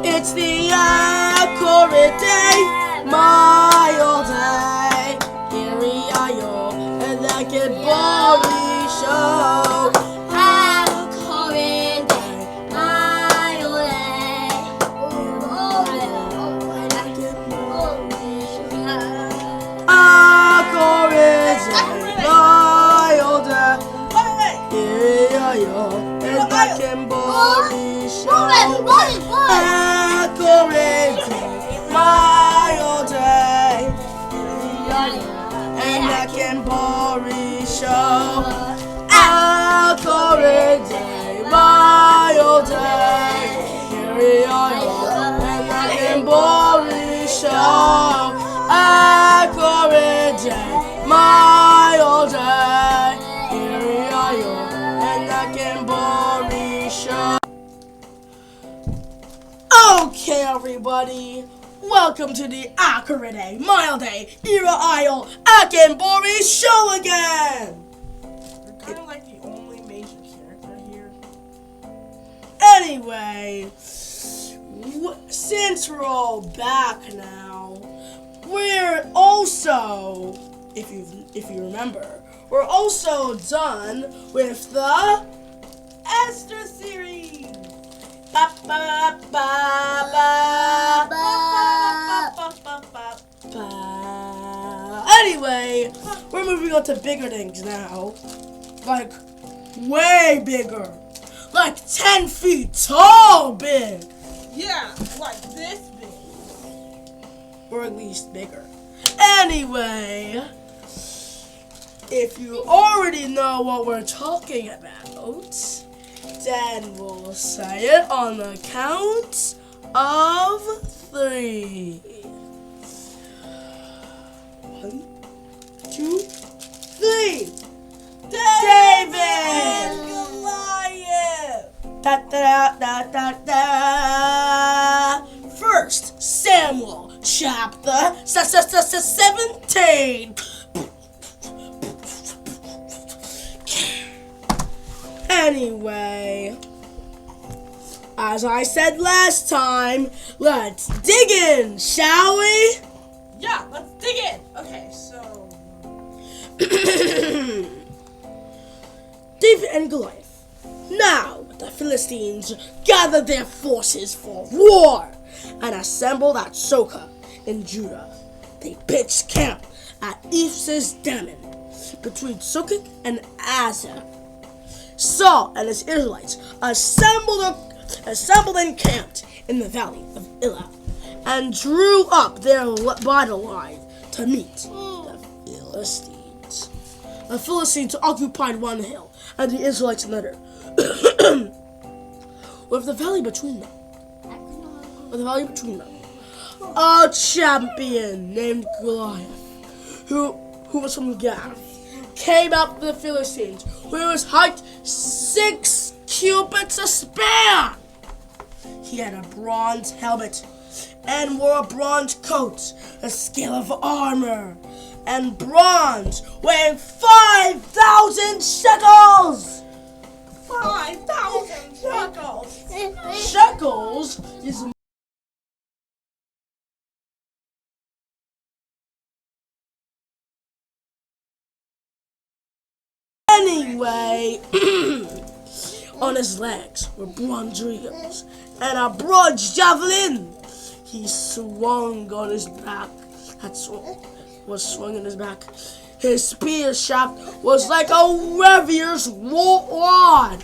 It's the accurate day, mile day. Here we are, yo, and that can body show. Accurate day, mile day. Accurate day, mile day. Here we are, yo, and that can body show. Accurate day, mile day. And I can body show. Accurate day, mile day. Here we are, and I can body show. Accurate day, mile day. Here we are, and I can body show. Okay, everybody, welcome to the Accurate Day, Mile Day, Era Isle, Akinbori show again! You're kind of like the only major character here. Anyway, since we're all back now, we're also, if you remember, we're also done with the Esther series. Anyway, we're moving on to bigger things now. Like, way bigger. Like 10 feet tall big. Yeah, like this big. Or at least bigger. Anyway, if you already know what we're talking about, then we'll say it on the count of 3. 1, 2, 3. David and Goliath. Da da da da da. First Samuel chapter 17. Anyway, as I said last time, let's dig in, shall we? Yeah, let's dig in. Okay, so David and Goliath. Now the Philistines gathered their forces for war and assembled at Soka in Judah. They pitched camp at Ephes's Dammon between Sokik and Azar. Saul and his Israelites assembled and camped in the valley of Elah and drew up their battle line to meet the Philistines. The Philistines occupied one hill and the Israelites another, with the valley between them. A champion named Goliath, who was from Gath, came out to the Philistines, where his height 6 cubits a span. He had a bronze helmet and wore a bronze coat, a scale of armor, and bronze weighing 5,000 shekels. 5,000 shekels. Shekels is anyway. On his legs were bronze rings and a bronze javelin. He swung on his back. Was swung in his back. His spear shaft was like a warrior's rod.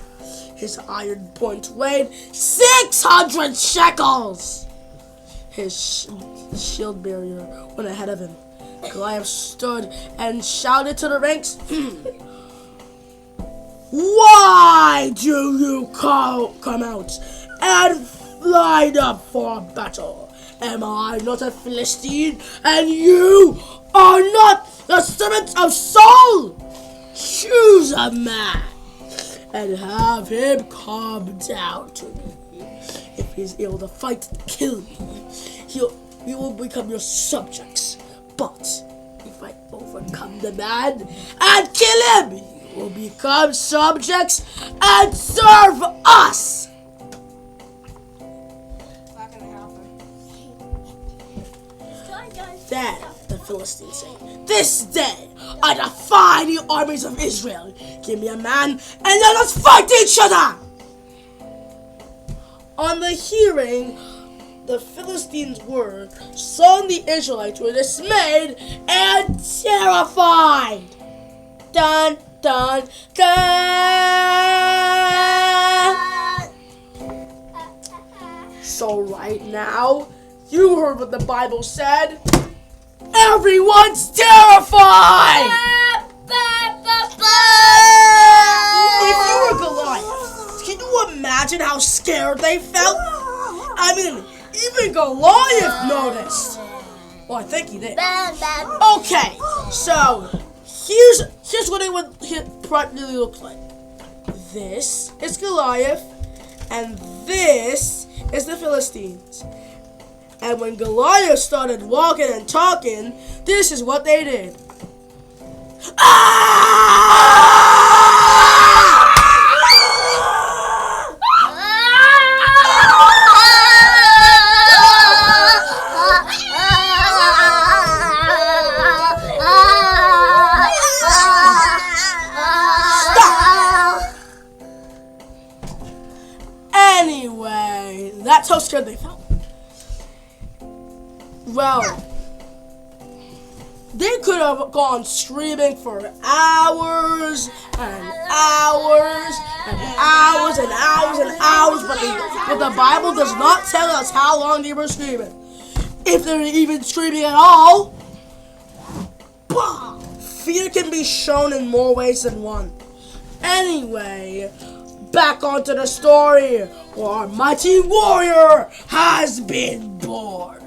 His iron point weighed 600 shekels. His shield bearer went ahead of him. Goliath stood and shouted to the ranks, "Why do you come out and line up for battle? Am I not a Philistine, and you are not the servants of Saul? Choose a man and have him come down to me. If he's able to fight and kill me, he will become your subjects. But if I overcome the man and kill him, he will become subjects and serve us." Then the Philistines say, "This day I defy the armies of Israel. Give me a man and let us fight each other." On the hearing the Philistines' word, some of the Israelites were dismayed and terrified. Dun, dun, dun. So right now, you heard what the Bible said. Everyone's terrified! If you were Goliath, can you imagine how scared they felt? I mean, even Goliath noticed. Well, I think he did. Okay, so here's what it would practically look like. This is Goliath, and this is the Philistines. And when Goliath started walking and talking, this is what they did. Anyway, that's how scared they felt. Well, they could have gone screaming for hours and hours and hours and hours and hours, but the Bible does not tell us how long they were screaming. If they were even screaming at all. Fear can be shown in more ways than one. Anyway, back onto the story where our mighty warrior has been born.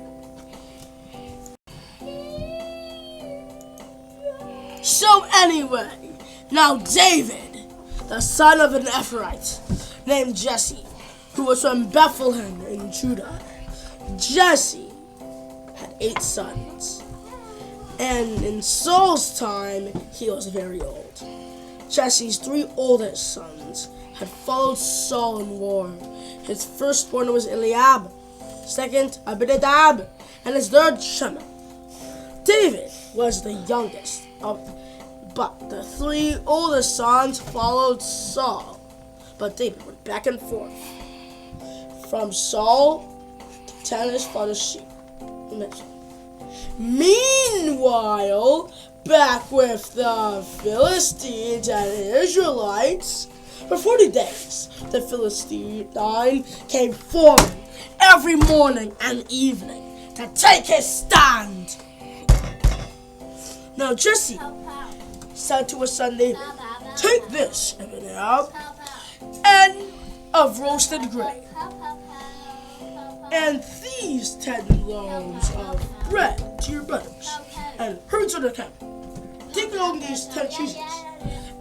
So anyway, now David, the son of an Ephraite named Jesse, who was from Bethlehem in Judah. Jesse had 8 sons, and in Saul's time, he was very old. Jesse's 3 oldest sons had followed Saul in war. His firstborn was Eliab, second Abinadab, and his third Shema. David was the youngest, but the 3 oldest sons followed Saul. But David went back and forth from Saul to tend his father's sheep. Meanwhile, back with the Philistines and Israelites, for 40 days, the Philistine came forward every morning and evening to take his stand. Now Jesse said to his son David, "Take this, Abinadab, and of roasted grain, and these 10 loaves of bread to your brothers, and herds of the camp. Take along these 10 cheeses,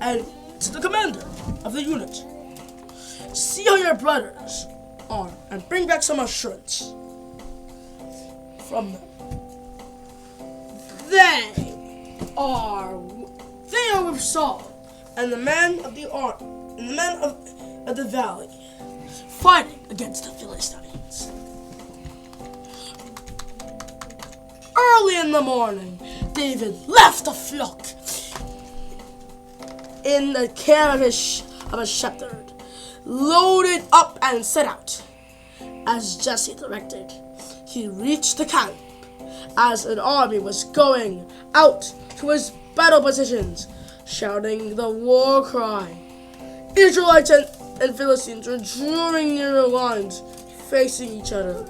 and to the commander of the unit. See how your brothers are, and bring back some assurance from them. They are with Saul and the men of the of the valley, fighting against the Philistines." Early in the morning, David left the flock in the care of a shepherd, loaded up and set out. As Jesse directed, he reached the camp as an army was going out to his battle positions, shouting the war cry. Israelites and Philistines were drawing near the lines, facing each other.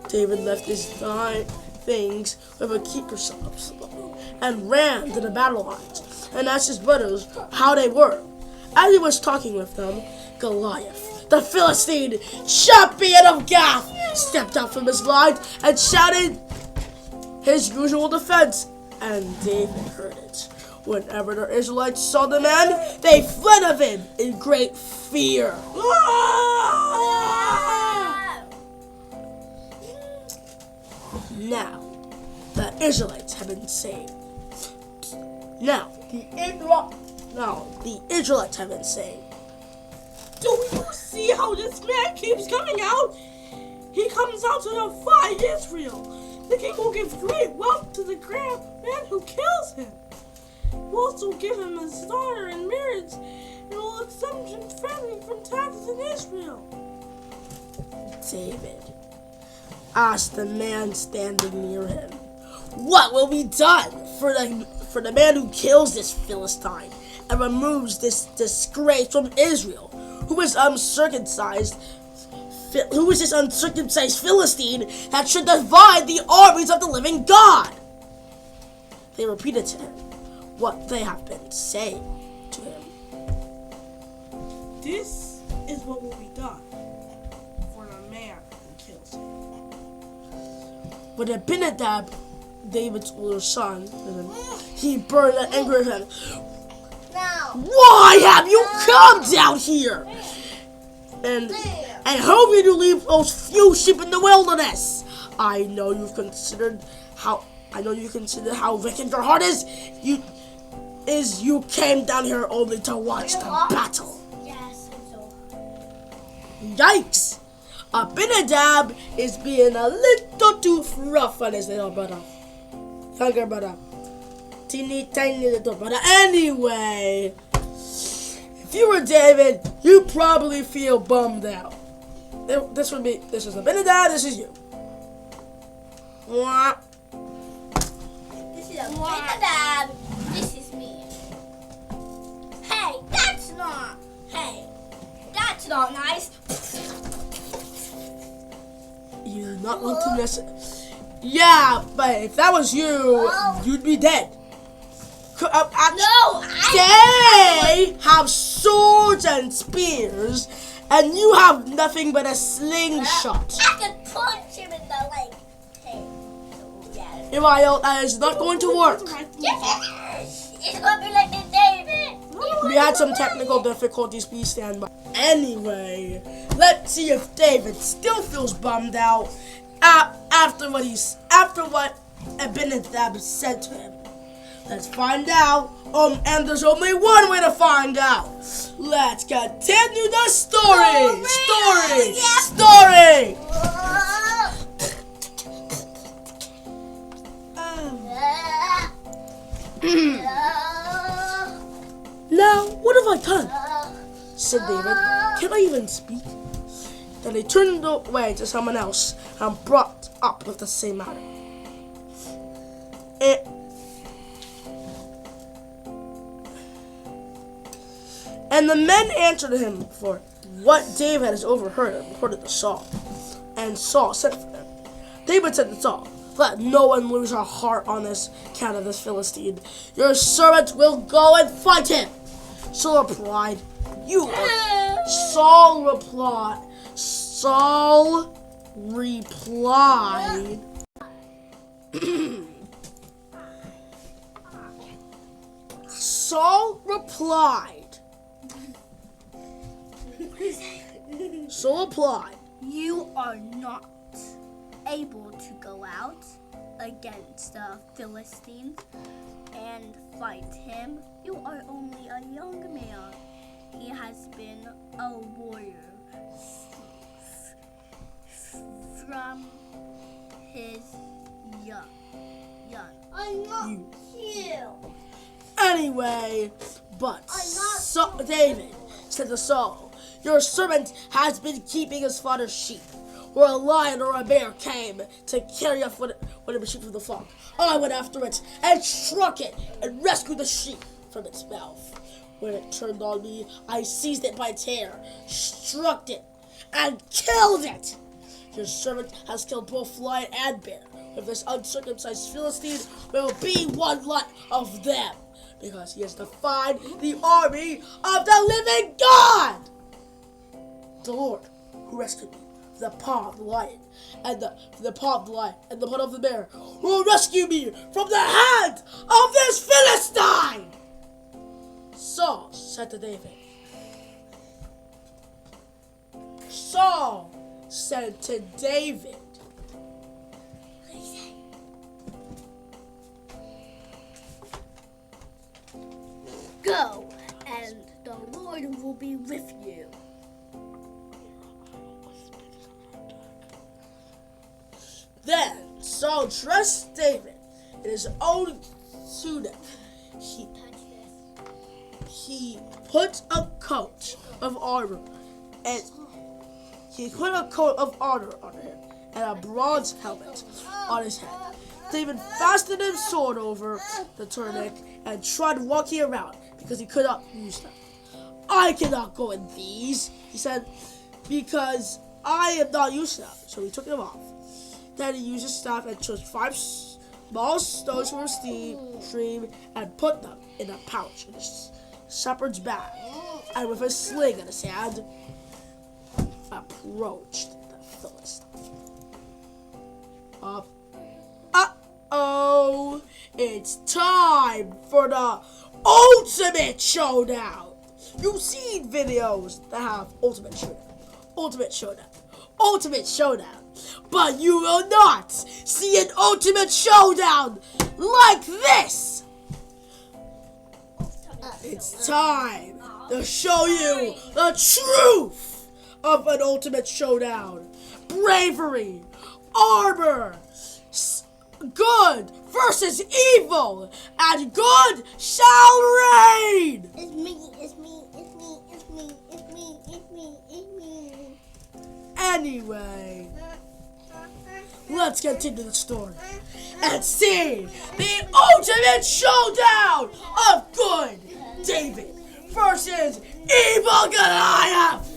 David left his things with a keeper and ran to the battle lines and asked his brothers how they were. As he was talking with them, Goliath, the Philistine champion of Gath, stepped out from his lines and shouted his usual defense, and David heard it. Whenever the Israelites saw the man, they fled of him in great fear. Now, the Israelites have been saved. Now, the Israelites have been saved. Do you see how this man keeps coming out? He comes out to defy Israel. The king will give great wealth to the grand man who kills him. Will also give him his daughter in marriage and will exempt him from taxes in Israel. David asked the man standing near him, "What will be done for the man who kills this Philistine and removes this disgrace from Israel? Who is this uncircumcised Philistine that should divide the armies of the living God?" They repeated to him what they have been saying to him. This is what will be done for the man who kills him. When Abinadab, David's older son, he burned in anger at him. "Why have you come down here? And who made you leave those few sheep in the wilderness? I know you consider how wicked your heart is. You came down here only to watch the battle." Yes, I'm so Yikes! Abinadab is being a little too rough on his little brother. Younger brother. Teeny tiny little brother. Anyway, if you were David, you'd probably feel bummed out. This is Abinadab, this is you. Mwah. This is Abinadab. This is me. Hey, that's not nice. You do not want to mess it. Yeah, but if that was you, you'd be dead. They have swords and spears, and you have nothing but a slingshot. I could punch him in the leg. Hey, yeah. Email, that is not going to work. Yes, it's gonna be like this, David. We had some technical difficulties, please stand by. Anyway, let's see if David still feels bummed out after what Abinadab said to him. Let's find out. And there's only one way to find out. Let's continue the story. Story. Now, what have I done? Said David. Can I even speak? Then he turned away to someone else and brought up with the same matter. And the men answered him for what David has overheard and reported to Saul. And Saul sent for him. David said to Saul, "Let no one lose our heart on this account of this Philistine. Your servant will go and fight him." Saul replied, Saul replied, Saul replied, You are not able to go out against the Philistines and fight him. You are only a young man. He has been a warrior from his young. I'm not you. Anyway, but David said to Saul, "Your servant has been keeping his father's sheep. Where a lion or a bear came to carry off whatever sheep from the flock, I went after it and struck it and rescued the sheep from its mouth. When it turned on me, I seized it by its hair, struck it, and killed it. Your servant has killed both lion and bear. If this uncircumcised Philistine will be one lot of them, because he has defied the army of the living God. The Lord, who rescued me from the paw of the lion and the paw of the lion and the paw of the bear, will rescue me from the hand of this Philistine." Saul said to David. Go, and the Lord will be with you. Then Saul dressed David in his own tunic. He put a coat of armor and on him and a bronze helmet on his head. David fastened his sword over the tunic and tried walking around because he could not use them. I cannot go in these, he said, because I am not used to them. So he took them off. Then he used his staff and chose 5 small stones from a stream and put them in a pouch in his shepherd's bag. And with a sling in his hand, approached the Philistine. Uh-oh, it's time for the ultimate showdown. You've seen videos that have ultimate showdown, but you will not see an ultimate showdown like this. It's time to show you the truth of an ultimate showdown. Bravery, armor, good versus evil, and good shall reign. It's me. Anyway, let's get into the story and see the ultimate showdown of good David versus evil Goliath.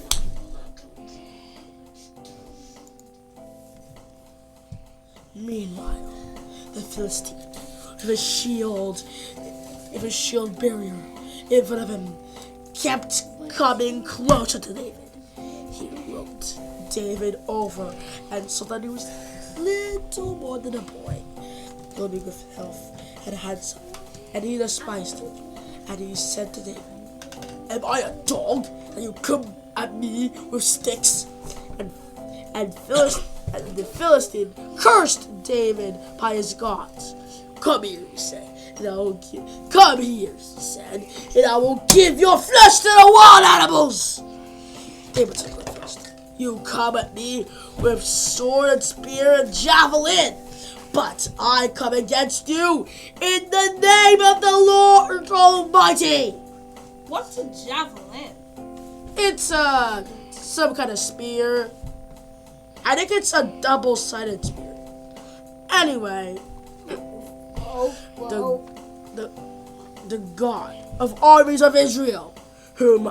Meanwhile, the Philistine, with a shield barrier in front of him, kept coming closer to David. He roped David over and saw that he was little more than a boy, building with health and handsome, and he despised him. And he said to David, "Am I a dog that you come at me with sticks?" And the Philistine cursed David by his gods. "Come here," he said, and I will give your flesh to the wild animals." David said first, "You come at me with sword and spear and javelin, but I come against you in the name of the Lord Almighty." What's a javelin? It's some kind of spear. I think it's a double-sided spear. Anyway, the God of armies of Israel, whom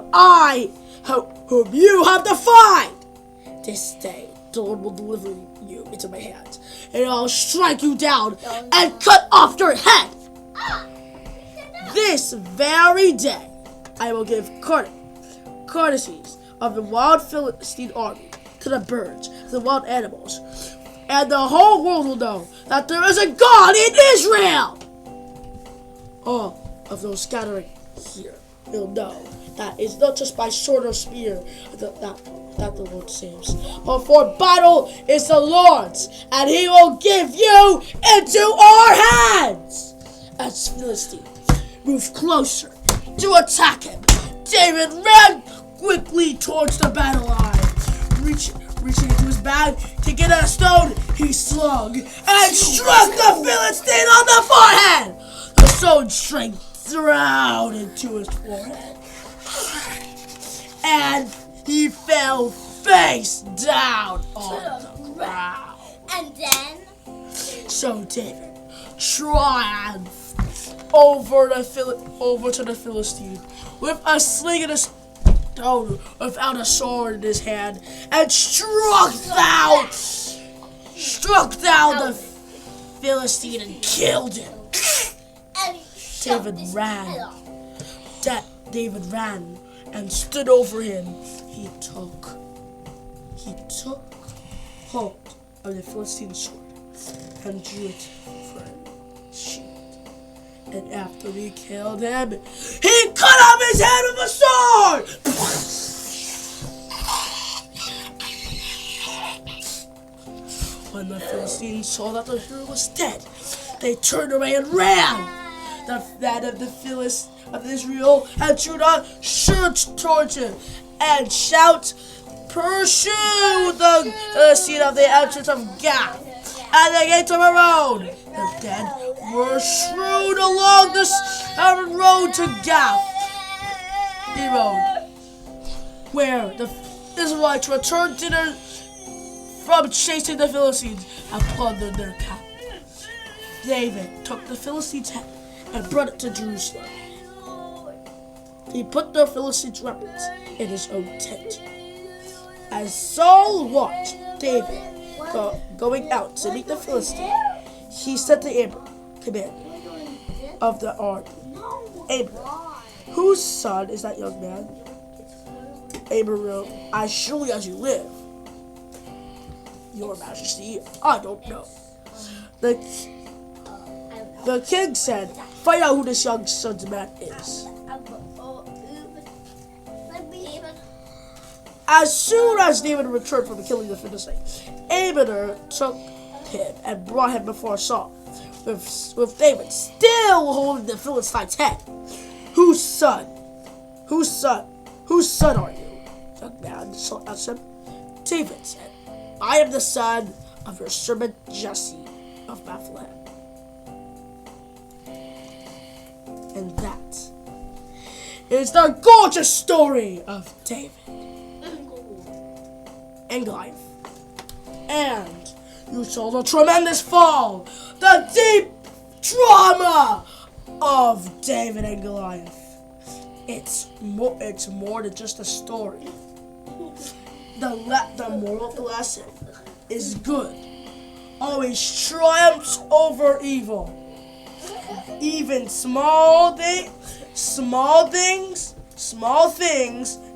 you have defied, this day the Lord will deliver you into my hands, and I'll strike you down and cut off your head. This very day I will give courtesies of the wild Philistine army to the birds, to the wild animals, and the whole world will know that there is a God in Israel. All of those scattering here will know that it's not just by sword or spear that the Lord saves, but for battle is the Lord's, and He will give you into our hands. As Philistine moved closer to attack him, David ran quickly towards the battle line. Reaching into his bag to get a stone, he slung and struck the Philistine on the forehead. The stone straight drowned into his forehead, and he fell face down on the ground. And then? So David triumphed over to the Philistine with a sling and a stone without a sword in his hand, and struck down the Philistine and killed him. David ran and stood over him. He took hold of the Philistine sword and drew it from his shield. And after he killed him, he cut off his head with a sword! When the Philistines saw that the hero was dead, they turned away and ran. That of the Philistines of Israel and Judah surged towards him and shout, "Pursue the Philistine of the entrance of Gath!" at the gates of a road. The dead were strewn along the road to Gath, the road, where the Israelites returned from chasing the Philistines and plundered their camp. David took the Philistines' head and brought it to Jerusalem. He put the Philistines' weapons in his own tent. As Saul watched David going out to meet the Philistines, he said to Abner, commander of the army, Abner, whose son is that young man? Abner wrote, as surely as you live, your majesty, I don't know. The king said, find out who this young son's man is. As soon as David returned from killing the Philistines, Abner took him and brought him before Saul, with David still holding the Philistine's head. Whose son are you? Young man, Saul asked him. David said, I am the son of your servant Jesse of Bethlehem. And that is the gorgeous story of David and Goliath. And you saw the tremendous fall, the deep drama of David and Goliath. It's more than just a story. The moral of the lesson is good always triumphs over evil. Even small things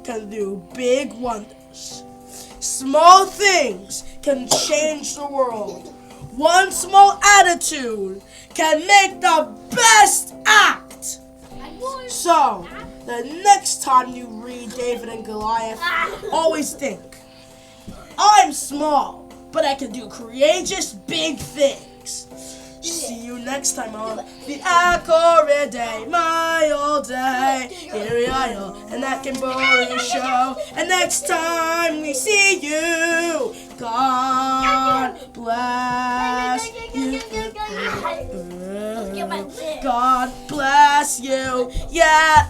can do big wonders. Small things can change the world. One small attitude can make the best act. So, the next time you read David and Goliath, always think, I'm small, but I can do courageous big things. See you next time on the Accurate Day, my old day. Here I am, and that can boring show. And next time we see you, God bless you. God bless you. Yeah.